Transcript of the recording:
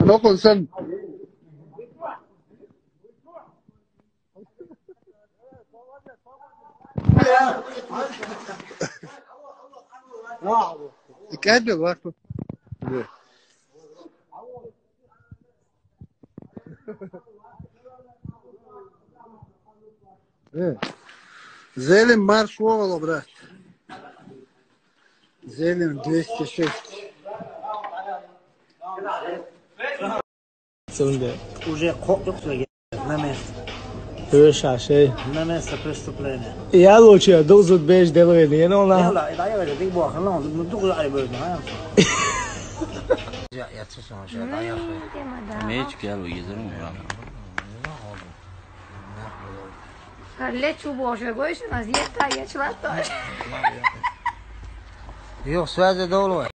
Dokun sen. Geldi bak. Зелень маршировала, брат. Зелень 206. Уже коксуге на место. Хорошо, шей. На место преступления. Я лучше должен быть делать, не но на. لا لا يا ولد يبغى خلاص ندخل على بلدنا ها. يا تسمع شو يا اخي. ميج قالوا يزرون Halle çubuğu koysun az yeter geç var. Yok sözde doğru.